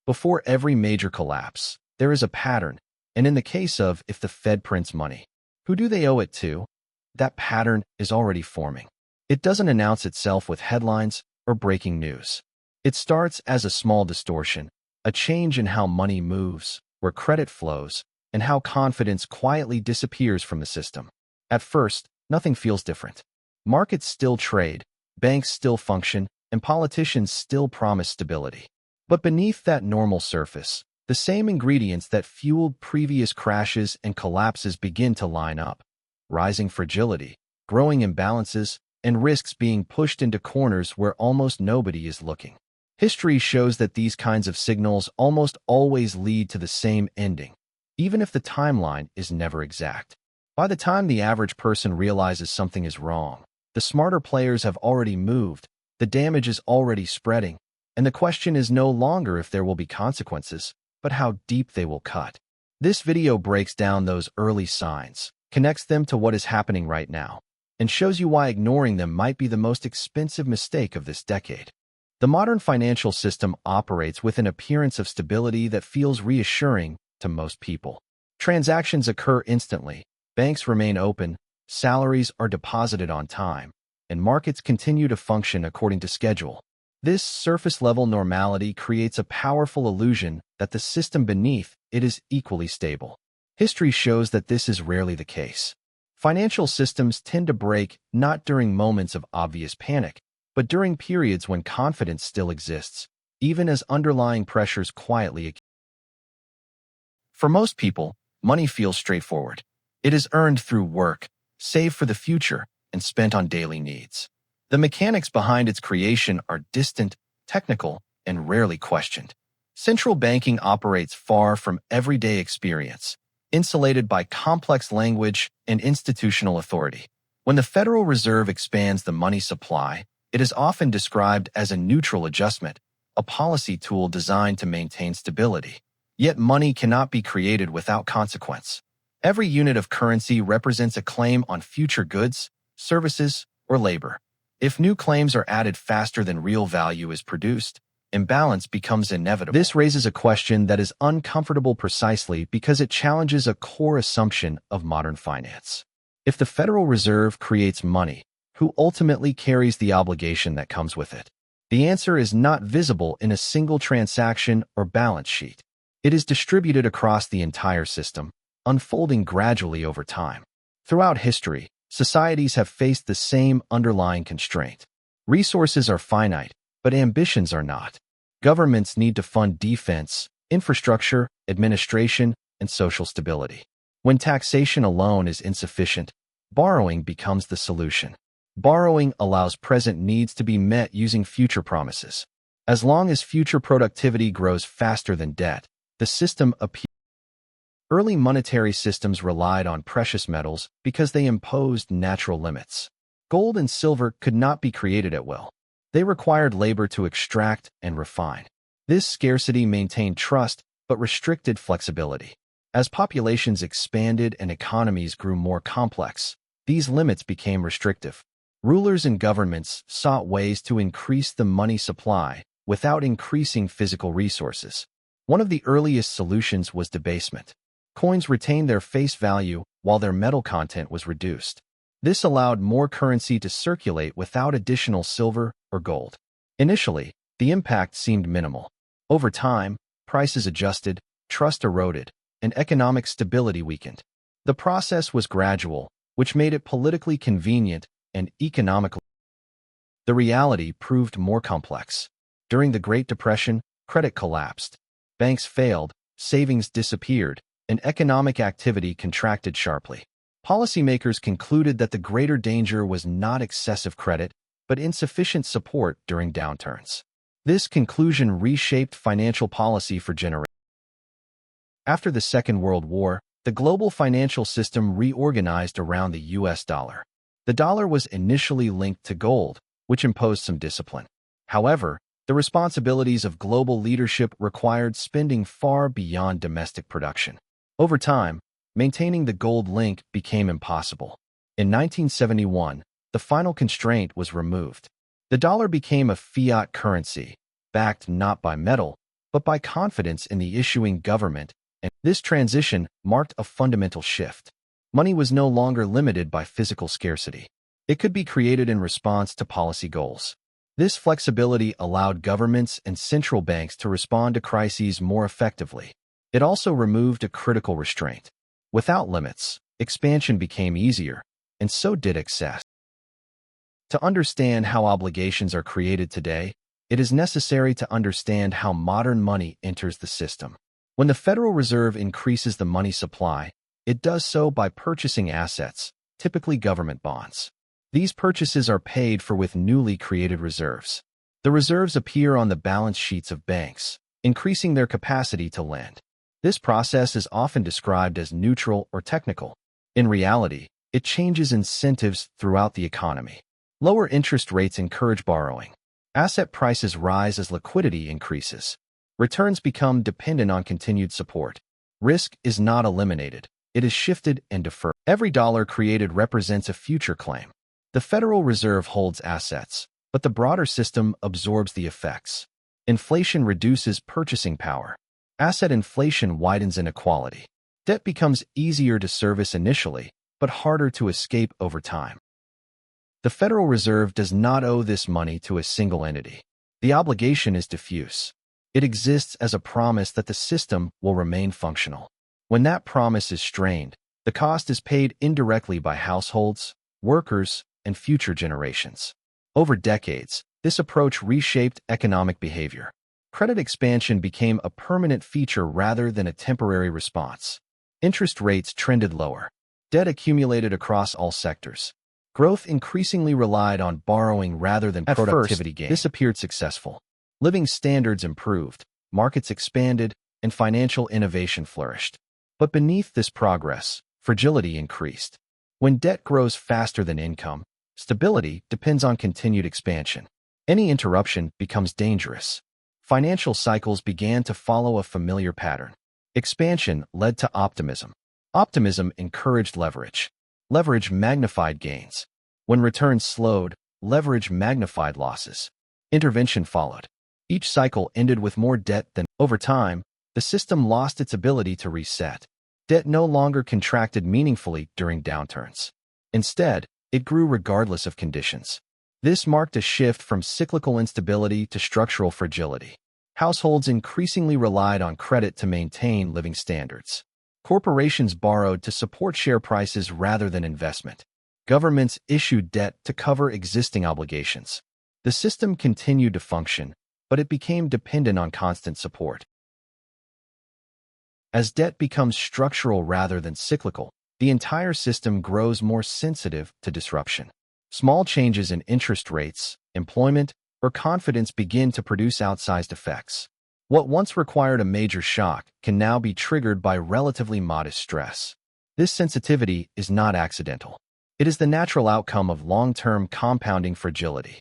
Before every major collapse, there is a pattern, and in the case of if the Fed prints money, who do they owe it to? That pattern is already forming. It doesn't announce itself with headlines or breaking news. It starts as a small distortion, a change in how money moves, where credit flows, and how confidence quietly disappears from the system. At first, nothing feels different. Markets still trade, banks still function, and politicians still promise stability. But beneath that normal surface, the same ingredients that fueled previous crashes and collapses begin to line up. Rising fragility, growing imbalances, and risks being pushed into corners where almost nobody is looking. History shows that these kinds of signals almost always lead to the same ending, even if the timeline is never exact. By the time the average person realizes something is wrong, the smarter players have already moved, the damage is already spreading, and the question is no longer if there will be consequences, but how deep they will cut. This video breaks down those early signs, connects them to what is happening right now, and shows you why ignoring them might be the most expensive mistake of this decade. The modern financial system operates with an appearance of stability that feels reassuring to most people. Transactions occur instantly, banks remain open, salaries are deposited on time, and markets continue to function according to schedule. This surface-level normality creates a powerful illusion that the system beneath it is equally stable. History shows that this is rarely the case. Financial systems tend to break not during moments of obvious panic, but during periods when confidence still exists, even as underlying pressures quietly accumulate. For most people, money feels straightforward. It is earned through work, saved for the future, and spent on daily needs. The mechanics behind its creation are distant, technical, and rarely questioned. Central banking operates far from everyday experience, insulated by complex language and institutional authority. When the Federal Reserve expands the money supply, it is often described as a neutral adjustment, a policy tool designed to maintain stability. Yet money cannot be created without consequence. Every unit of currency represents a claim on future goods, services, or labor. If new claims are added faster than real value is produced, imbalance becomes inevitable. This raises a question that is uncomfortable precisely because it challenges a core assumption of modern finance. If the Federal Reserve creates money, who ultimately carries the obligation that comes with it? The answer is not visible in a single transaction or balance sheet. It is distributed across the entire system, unfolding gradually over time. Throughout history, societies have faced the same underlying constraint. Resources are finite, but ambitions are not. Governments need to fund defense, infrastructure, administration, and social stability. When taxation alone is insufficient, borrowing becomes the solution. Borrowing allows present needs to be met using future promises. As long as future productivity grows faster than debt, the system appears. Early monetary systems relied on precious metals because they imposed natural limits. Gold and silver could not be created at will. They required labor to extract and refine. This scarcity maintained trust but restricted flexibility. As populations expanded and economies grew more complex, these limits became restrictive. Rulers and governments sought ways to increase the money supply without increasing physical resources. One of the earliest solutions was debasement. Coins retained their face value while their metal content was reduced. This allowed more currency to circulate without additional silver or gold. Initially, the impact seemed minimal. Over time, prices adjusted, trust eroded, and economic stability weakened. The process was gradual, which made it politically convenient and economically. The reality proved more complex. During the Great Depression, credit collapsed. Banks failed, savings disappeared, and economic activity contracted sharply. Policymakers concluded that the greater danger was not excessive credit, but insufficient support during downturns. This conclusion reshaped financial policy for generations. After the Second World War, the global financial system reorganized around the US dollar. The dollar was initially linked to gold, which imposed some discipline. However, the responsibilities of global leadership required spending far beyond domestic production. Over time, maintaining the gold link became impossible. In 1971, the final constraint was removed. The dollar became a fiat currency, backed not by metal, but by confidence in the issuing government, and this transition marked a fundamental shift. Money was no longer limited by physical scarcity. It could be created in response to policy goals. This flexibility allowed governments and central banks to respond to crises more effectively. It also removed a critical restraint. Without limits, expansion became easier, and so did excess. To understand how obligations are created today, it is necessary to understand how modern money enters the system. When the Federal Reserve increases the money supply, it does so by purchasing assets, typically government bonds. These purchases are paid for with newly created reserves. The reserves appear on the balance sheets of banks, increasing their capacity to lend. This process is often described as neutral or technical. In reality, it changes incentives throughout the economy. Lower interest rates encourage borrowing. Asset prices rise as liquidity increases. Returns become dependent on continued support. Risk is not eliminated. It is shifted and deferred. Every dollar created represents a future claim. The Federal Reserve holds assets, but the broader system absorbs the effects. Inflation reduces purchasing power. Asset inflation widens inequality. Debt becomes easier to service initially, but harder to escape over time. The Federal Reserve does not owe this money to a single entity. The obligation is diffuse. It exists as a promise that the system will remain functional. When that promise is strained, the cost is paid indirectly by households, workers, and future generations. Over decades, this approach reshaped economic behavior. Credit expansion became a permanent feature rather than a temporary response. Interest rates trended lower. Debt accumulated across all sectors. Growth increasingly relied on borrowing rather than productivity gains. This appeared successful. Living standards improved, markets expanded, and financial innovation flourished. But beneath this progress, fragility increased. When debt grows faster than income, stability depends on continued expansion. Any interruption becomes dangerous. Financial cycles began to follow a familiar pattern. Expansion led to optimism. Optimism encouraged leverage. Leverage magnified gains. When returns slowed, leverage magnified losses. Intervention followed. Each cycle ended with more debt than over time. The system lost its ability to reset. Debt no longer contracted meaningfully during downturns. Instead, it grew regardless of conditions. This marked a shift from cyclical instability to structural fragility. Households increasingly relied on credit to maintain living standards. Corporations borrowed to support share prices rather than investment. Governments issued debt to cover existing obligations. The system continued to function, but it became dependent on constant support. As debt becomes structural rather than cyclical, the entire system grows more sensitive to disruption. Small changes in interest rates, employment, or confidence begin to produce outsized effects. What once required a major shock can now be triggered by relatively modest stress. This sensitivity is not accidental. It is the natural outcome of long-term compounding fragility.